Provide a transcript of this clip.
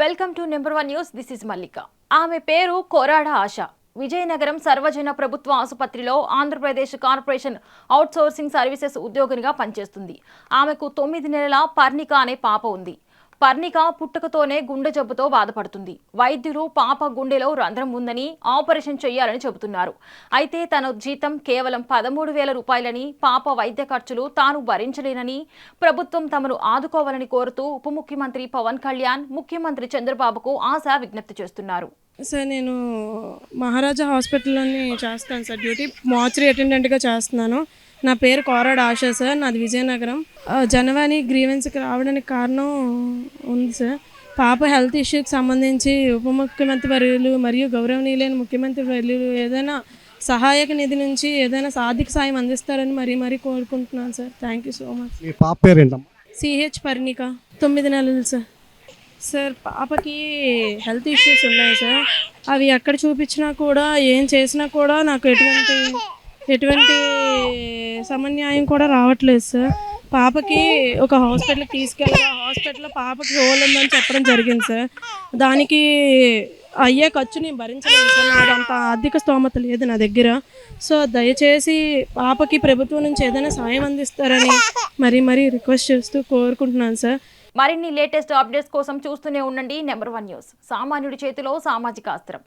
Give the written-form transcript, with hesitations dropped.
Welcome to number 1 news. This is Mallika. ఆమె పేరు కొరాడ ఆశ. విజయనగరం సర్వజన ప్రభుత్వ ఆసుపత్రిలో ఆంధ్రప్రదేశ్ కార్పొరేషన్ అవుట్సోర్సింగ్ సర్వీసెస్ ఉద్యోగినిగా పనిచేస్తుంది. ఆమెకు 9 నెలల పర్ణిక అనే పాప ఉంది. పర్ణిక పుట్టుకతోనే గుండె జబ్బుతో బాధపడుతుంది. వైద్యులు పాప గుండెలో రంధ్రం ఉందని ఆపరేషన్ చేయాలని చెబుతున్నారు. అయితే తన జీతం కేవలం 13,000 రూపాయలని, పాప వైద్య ఖర్చులు తాను భరించలేనని, ప్రభుత్వం తమను ఆదుకోవాలని కోరుతూ ఉప ముఖ్యమంత్రి పవన్ కళ్యాణ్, ముఖ్యమంత్రి చంద్రబాబుకు ఆశ విజ్ఞప్తి చేస్తున్నారు. సార్ నేను మహారాజా హాస్పిటల్లోని చేస్తాను సార్. డ్యూటీ మార్చరీ అటెండెంట్గా చేస్తున్నాను. నా పేరు కోరాడ ఆశ సార్. నాది విజయనగరం. జనవరి గ్రీవెన్స్కి రావడానికి కారణం ఉంది సార్. పాప హెల్త్ ఇష్యూకి సంబంధించి ఉప ముఖ్యమంత్రి వర్యులు మరియు గౌరవనీయులైన ముఖ్యమంత్రి వర్యులు ఏదైనా సహాయక నిధి నుంచి ఏదైనా ఆర్థిక సాయం అందిస్తారని మరీ కోరుకుంటున్నాను sir. Thank you so much. మీ పాప పేరేంటమ్మా? సిహెచ్ పర్ణిక. 9 నెలలు సార్. సార్ పాపకి హెల్త్ ఇష్యూస్ ఉన్నాయి సార్. అవి ఎక్కడ చూపించినా కూడా ఏం చేసినా కూడా నాకు ఎటువంటి సమన్యాయం కూడా రావట్లేదు సార్. పాపకి ఒక హాస్పిటల్కి తీసుకెళ్ళి ఆ హాస్పిటల్లో పాపకి హోల్ ఉందని చెప్పడం జరిగింది సార్. దానికి అయ్యే ఖర్చు నేను భరించలేదు సార్. నాకు అంత ఆర్థిక స్తోమత లేదు నా దగ్గర. సో దయచేసి పాపకి ప్రభుత్వం నుంచి ఏదైనా సాయం అందిస్తారని మరీ రిక్వెస్ట్ చేస్తూ కోరుకుంటున్నాను సార్. మరిన్ని లేటెస్ట్ అప్డేట్స్ కోసం చూస్తూనే ఉండండి నెంబర్ 1 న్యూస్. సామాన్యుడి చేతిలో సామాజిక అస్త్రం.